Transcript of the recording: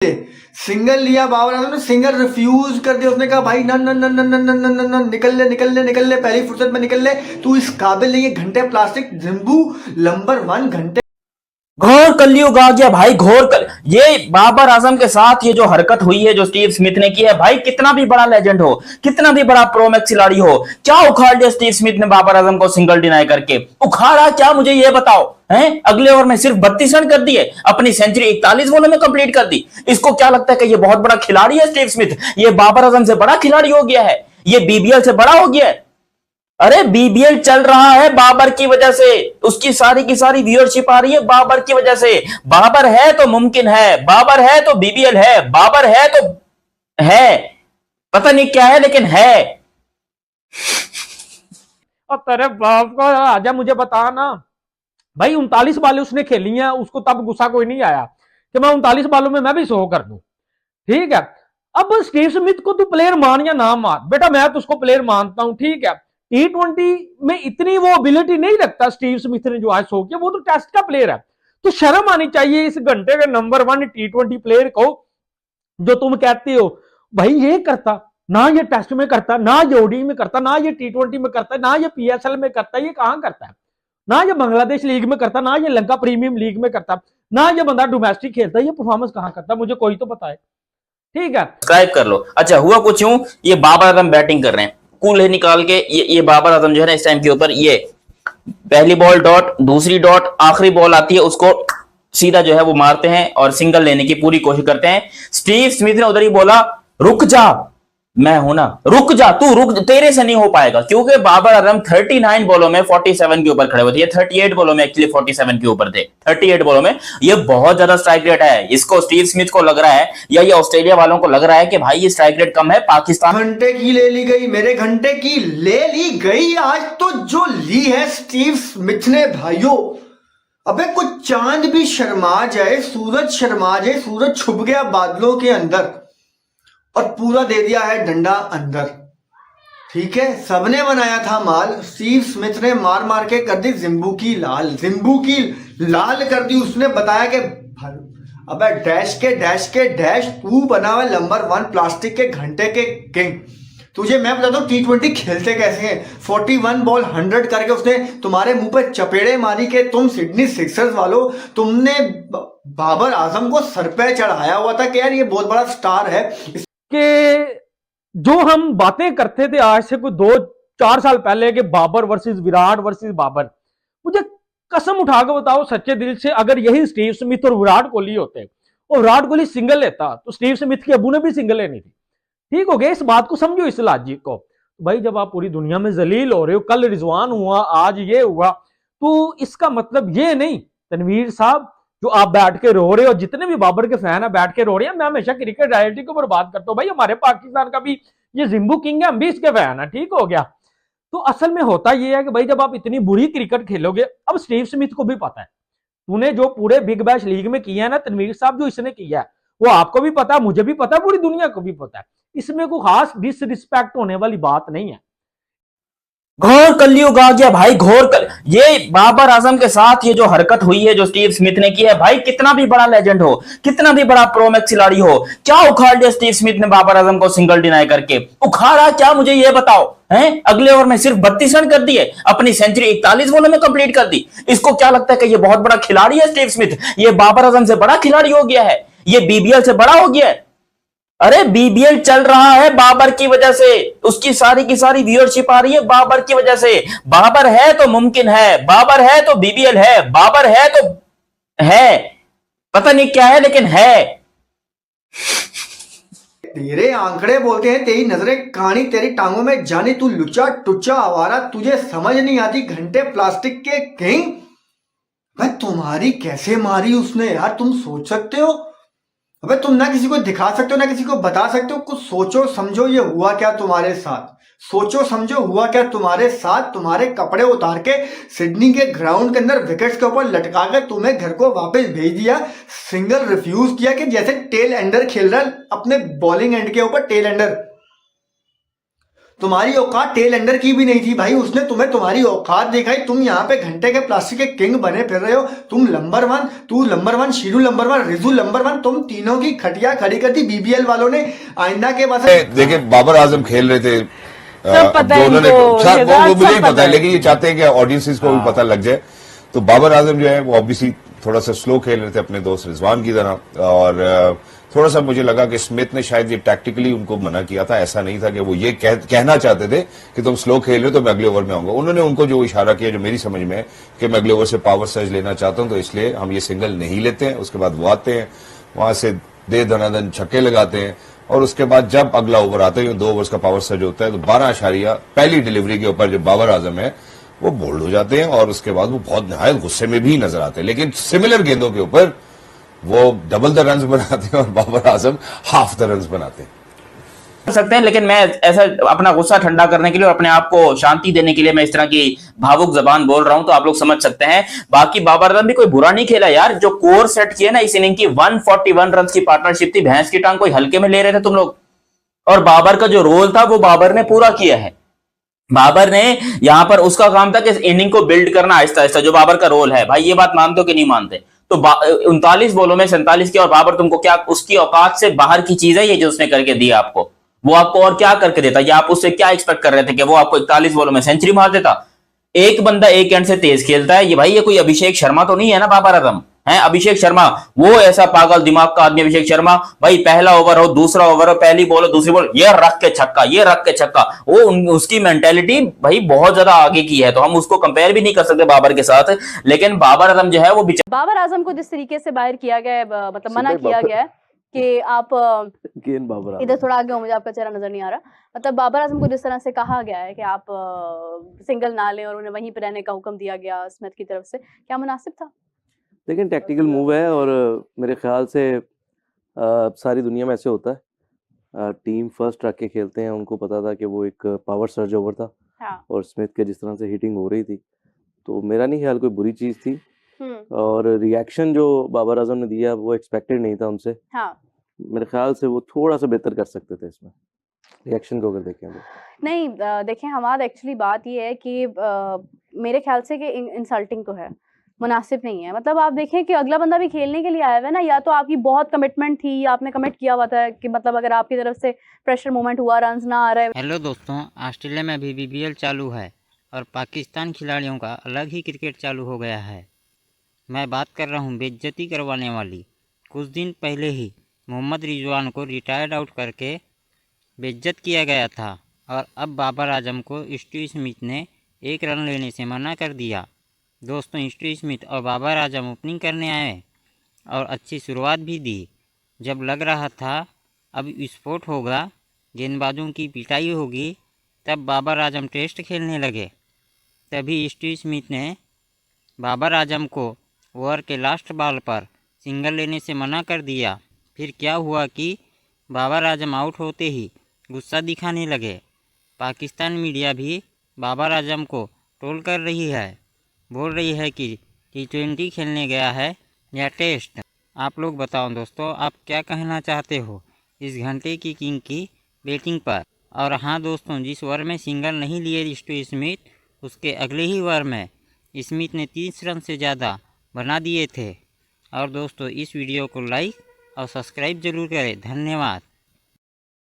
Single लिया बाबर आजम ने, single refuse कर दिया। उसने कहा भाई न न न न न न न न न निकल ले निकल ले निकल ले, पहली फुर्सत में निकल ले, तू इस काबिल नहीं है। घंटे प्लास्टिक जिम्बू नंबर 1 घंटे। घोर कलयुग आ गया भाई, ये बाबर आजम के साथ ये जो हरकत हुई है, जो स्टीव स्मिथ ने की है भाई, कितना भी बड़ा लेजेंड हो, कितना भी बड़ा प्रोमैक्स खिलाड़ी हो, क्या उखाड़ दिया स्टीव स्मिथ ने बाबर आजम को सिंगल डिनाई करके। उखाड़ा क्या, मुझे ये बताओ हैं? अगले ओवर में सिर्फ 32 रन कर दिए, अपनी सेंचुरी 41 बॉलों में कंप्लीट कर दी। इसको क्या लगता है कि ये बहुत बड़ा खिलाड़ी है स्टीव स्मिथ? ये बाबर आजम से बड़ा खिलाड़ी हो गया है, ये बीबीएल से बड़ा हो गया है। अरे बीबीएल चल रहा है बाबर की वजह से, उसकी सारी की सारी व्यूअरशिप आ रही है बाबर की वजह से। बाबर है तो मुमकिन है, बाबर है तो बीबीएल है, बाबर है तो है, पता नहीं क्या है लेकिन है। और तेरे बाप को आजा मुझे बता ना भाई, 39 बालें उसने खेली हैं, उसको तब गुस्सा कोई नहीं आया कि मैं 39 बालों में मैं भी 100 कर दूं। ठीक है, अब स्टीव स्मिथ को तू प्लेयर मान या ना मान, बेटा मैं तो उसको प्लेयर मानता हूं। ठीक है, T20 में इतनी वो एबिलिटी नहीं रखता स्टीव स्मिथ ने जो आज 100 किया, वो तो टेस्ट का प्लेयर है। तो शर्म आनी चाहिए इस घंटे के नंबर 1 T20 प्लेयर को, जो तुम कहते हो भाई ये करता ना, ये टेस्ट में करता ना, ये ओडी में करता ना, ये T20 में करता ना, ये PSL में करता, ये कहां करता है ना, ये बांग्लादेश लीग में करता ना, ये लंका प्रीमियम लीग में करता ना, ये बंदा डोमेस्टिक खेलता, ये परफॉर्मेंस कहां करता, मुझे कोई तो बताए। ठीक है, सब्सक्राइब कर लो। अच्छा हुआ कुछ यूं, ये बाबर आजम बैटिंग कर रहे हैं, कूल्हे निकाल के ये बाबर आजम जो है ना इस टाइम के ऊपर, ये पहली बॉल डॉट, दूसरी डॉट, आखिरी बॉल आती है उसको सीधा जो है वो मारते हैं और सिंगल लेने की पूरी कोशिश करते हैं। स्टीव स्मिथ ने उधर ही बोला रुक जा, मैं हूं ना, रुक जा, तू रुक, तेरे से नहीं हो पाएगा, क्योंकि बाबर आजम 39 बॉलों में 47 के ऊपर खड़े हुए थे, 38 बॉलों में एक्चुअली 47 के ऊपर थे, 38 बॉलों में। ये बहुत ज्यादा स्ट्राइक रेट है। इसको स्टीव स्मिथ को लग रहा है या ये ऑस्ट्रेलिया वालों को लग रहा है कि भाई ये स्ट्राइक रेट कम है, पाकिस्तान घंटे की ले ली गई, मेरे घंटे की ले ली गई आज तो, जो ली है स्टीव स्मिथ ने भाइयों। अबे कुछ चांद भी शर्मा जाए, सूरज शर्मा जाए, सूरज छुप गया बादलों के अंदर और पूरा दे दिया है डंडा अंदर। ठीक है, सबने बनाया था माल, स्टीव स्मिथ ने मार मार के कर दी जिम्बू की लाल, जिम्बू की लाल कर दी। उसने बताया कि अबे डैश के डैश, तू बना हुआ नंबर 1 प्लास्टिक के घंटे के किंग। तुझे मैं बताता हूँ T20 खेलते कैसे हैं। 41 बॉल 100 करके उसने तुम्हारे मुंह पे चपेड़े मारी के तुम सिडनी सिक्सर्स वालों, तुमने बाबर आजम को सर पे चढ़ाया हुआ था कि यार ये बहुत बड़ा स्टार है। कि जो हम बातें करते थे आज से कोई 2-4 साल पहले कि बाबर वर्सेस विराट वर्सेस बाबर, मुझे कसम उठा के बताओ सच्चे दिल से, अगर यही स्टीव स्मिथ और विराट कोहली होते और विराट कोहली सिंगल लेता तो स्टीव स्मिथ के अबू ने भी सिंगल लेनी थी। ठीक हो गया, इस बात को समझो, इस लॉजिक को। भाई जब आप पूरी दुनिया में जलील हो रहे हो, कल रिजवान हुआ, आज ये हुआ, तो इसका मतलब ये नहीं तनवीर साहब जो आप बैठ के रो रहे हो, जितने भी बाबर के फैन है बैठ के रो रहे हैं। मैं हमेशा क्रिकेट रियलिटी को बर्बाद करता हूं भाई, हमारे पाकिस्तान का भी ये जिम्बू किंग है, हम भी इसके फैन है। ठीक हो गया, तो असल में होता यह है कि भाई जब आप इतनी बुरी क्रिकेट खेलोगे, अब स्टीव स्मिथ को भी पता है तूने जो पूरे बिग बैश लीग में किया है ना तनवीर साहब, जो इसने किया है वो आपको भी पता है, मुझे भी पता है, पूरी दुनिया को भी पता है। इसमें कोई खास डिसरिस्पेक्ट होने वाली बात नहीं है। घोर कलयुग आ गया भाई, ये बाबर आजम के साथ ये जो हरकत हुई है, जो स्टीव स्मिथ ने की है भाई, कितना भी बड़ा लेजेंड हो, कितना भी बड़ा प्रोमैक्स खिलाड़ी हो, क्या उखाड़ दिया स्टीव स्मिथ ने बाबर आजम को सिंगल डिनाई करके। उखाड़ा क्या, मुझे ये बताओ हैं? अगले ओवर में सिर्फ 32 रन कर दिए, अपनी सेंचुरी 41 बॉलों में कंप्लीट कर दी। इसको क्या लगता है कि ये बहुत बड़ा खिलाड़ी है स्टीव स्मिथ? ये बाबर आजम से बड़ा खिलाड़ी हो गया है, ये बीबीएल से बड़ा हो गया है। अरे बीबीएल चल रहा है बाबर की वजह से, उसकी सारी की सारी व्यूअरशिप आ रही है बाबर की वजह से। बाबर है तो मुमकिन है, बाबर है तो बीबीएल है, बाबर है तो है, पता नहीं क्या है लेकिन है। तेरे आंकड़े बोलते हैं, तेरी नजरें कहानी, तेरी टांगों में जानी, तू लुच्चा टुच्चा आवारा, तुझे समझ नहीं आती घंटे प्लास्टिक के किंग। भाई तुम्हारी कैसे मारी उसने यार, तुम सोच सकते हो? अबे तुम ना किसी को दिखा सकते हो ना किसी को बता सकते हो। कुछ सोचो समझो, ये हुआ क्या तुम्हारे साथ, सोचो समझो हुआ क्या तुम्हारे साथ। तुम्हारे कपड़े उतार के सिडनी के ग्राउंड के अंदर विकेट्स के ऊपर लटका के तुम्हें घर को वापस भेज दिया, सिंगल रिफ्यूज किया कि जैसे टेल एंडर खेल रहा है अपने बॉलिंग एंड के ऊपर टेल एंडर। तुम्हारी औकात टेल एंडर की भी नहीं थी भाई, उसने तुम्हें तुम्हारी औकात दिखाई। तुम यहाँ पे घंटे के प्लास्टिक के किंग बने फिर रहे हो। तुम नंबर 1, तू number 1, Shiru number 1, Riju number 1, तुम तीनों की खटिया खड़ी कर दी बीबीएल वालों ने आइंदा के बस। देखिए बाबर आजम खेल रहे थे, सब पता है उन्होंने इनको, वो मुझे ही सब पता है, लेकिन ये चाहते हैं कि ऑडियंसेस को भी पता लग जाए। तो बाबर आजम जो है वो ऑब्वियसली थोड़ा सा स्लो खेल रहे थे अपने दोस्त रिजवान की तरह, और थोड़ा सा मुझे लगा कि स्मिथ ने शायद ये टैक्टिकली उनको मना किया था। ऐसा नहीं था कि वो ये कहना चाहते थे कि तुम स्लो खेल रहे हो तो मैं अगले ओवर में आऊंगा। उन्होंने उनको जो इशारा किया, जो मेरी समझ में है कि मैं अगले ओवर से पावर सर्ज लेना चाहता हूं, तो इसलिए हम ये सिंगल नहीं लेते हैं। उसके बाद वो आते हैं, वहां से दे धनाधन छक्के लगाते हैं, और उसके बाद जब अगला ओवर आता है, 2 ओवर्स का पावर सर्ज होता है, तो 12 आशारिया पहली डिलीवरी के ऊपर जो बाबर आजम है वो बोल्ड हो जाते हैं, और उसके बाद वो बहुत नहायत गुस्से में भी नजर आते हैं। लेकिन सिमिलर गेंदों के ऊपर वो डबल द रन्स बनाते हैं और Babar Azam half the runs बनाते हैं। कर सकते हैं, लेकिन मैं ऐसा अपना गुस्सा ठंडा करने के लिए और अपने आप को शांति देने के लिए मैं इस तरह की भावुक जबान बोल रहा हूं, तो आप लोग समझ सकते हैं। बाकी बाबर आजम भी कोई बुरा नहीं खेला यार। जो कोर सेट किया ना इस इनिंग की, 141 रन की पार्टनरशिप थी, भैंस की टांग कोई हल्के में ले रहे थे तुम लोग। और बाबर का जो रोल था वो बाबर ने पूरा किया है। बाबर ने यहां पर उसका काम था कि इनिंग को बिल्ड करना आहिस्ता आहिस्ता, जो बाबर का रोल है। भाई ये बात मानते हो कि नहीं मानते? तो 39 बॉलों में 47 किया, और बाबर तुमको क्या, उसकी औकात से बाहर की चीज है ये जो उसने करके दिया आपको। वो आपको और क्या करके देता? या आप उससे क्या एक्सपेक्ट कर रहे थे कि वो आपको 41 बॉलों में सेंचुरी मार देता? एक बंदा एक एंड से तेज खेलता है ये भाई, ये कोई अभिषेक शर्मा तो नहीं है ना बाबर आजम है। अभिषेक शर्मा वो ऐसा पागल दिमाग का आदमी अभिषेक शर्मा, भाई पहला ओवर हो, दूसरा ओवर हो, पहली बॉल हो, दूसरी बॉल, ये रख के छक्का, ये रख के छक्का। वो उसकी मेंटेलिटी भाई बहुत ज्यादा आगे की है, तो हम उसको कंपेयर भी नहीं कर सकते बाबर के साथ। लेकिन बाबर आजम जो है वो बाबर आजम को जिस तरीके से बाहर किया गया है, मतलब मना किया गया है कि आप इधर थोड़ा आगे हो, मुझे आपका चेहरा नजर नहीं आ रहा। मतलब बाबर आजम को जिस तरह से कहा गया है कि आप सिंगल ना लें, और उन्हें वहीं पर रहने का हुक्म दिया गया स्मिथ की तरफ से, क्या मुनासिब था? लेकिन टैक्टिकल मूव है, और मेरे ख्याल से सारी दुनिया में ऐसे होता है। टीम फर्स्ट रख के खेलते हैं, उनको पता था कि वो एक पावर सर्ज ओवर था। हाँ। और स्मिथ के जिस तरह से हिटिंग हो रही थी, तो मेरा नहीं ख्याल कोई बुरी चीज़ थी। और रिएक्शन जो बाबर आजम ने दिया वो एक्सपेक्टेड नहीं था उनसे। हाँ। मेरे ख्याल से वो थोड़ा सा बेहतर कर सकते थे इसमें, रिएक्शन को अगर देखें तो। नहीं, देखें हमारा एक्चुअली बात ये है कि मेरे ख्याल से कि इंसल्टिंग तो है, मुनासिब नहीं है। मतलब आप देखें कि अगला बंदा भी खेलने के लिए आया हुआ है ना, या तो आपकी बहुत कमिटमेंट थी, आपने कमिट किया हुआ था कि मतलब अगर आपकी तरफ से प्रेशर मूवमेंट हुआ, रन्स ना आ रहे। हेलो दोस्तों, ऑस्ट्रेलिया में भी बीबीएल चालू है और पाकिस्तान खिलाड़ियों का अलग ही क्रिकेट चालू हो गया है। मैं बात कर रहा हूँ बेइज्जती करवाने वाली। कुछ दिन पहले ही मोहम्मद रिजवान को रिटायर्ड आउट करके बेइज्जत किया गया था, और अब बाबर आजम को स्टीव स्मिथ ने 1 रन लेने से मना कर दिया। दोस्तों, स्टीव स्मिथ और बाबर आजम ओपनिंग करने आए और अच्छी शुरुआत भी दी। जब लग रहा था अब विस्फोट होगा, गेंदबाजों की पिटाई होगी, तब बाबर आजम टेस्ट खेलने लगे। तभी स्टीव स्मिथ ने बाबर आजम को ओवर के लास्ट बॉल पर सिंगल लेने से मना कर दिया। फिर क्या हुआ कि बाबर आजम आउट होते ही गुस्सा दिखाने लगे। पाकिस्तान मीडिया भी बाबर आजम को ट्रोल कर रही है, बोल रही है कि T20 खेलने गया है या टेस्ट। आप लोग बताओ दोस्तों, आप क्या कहना चाहते हो इस घंटे की किंग की बैटिंग पर? और हाँ दोस्तों, जिस ओवर में सिंगल नहीं लिए स्टीव स्मिथ, उसके अगले ही ओवर में स्मिथ ने 30 रन से ज़्यादा बना दिए थे। और दोस्तों, इस वीडियो को लाइक और सब्सक्राइब ज़रूर करें। धन्यवाद।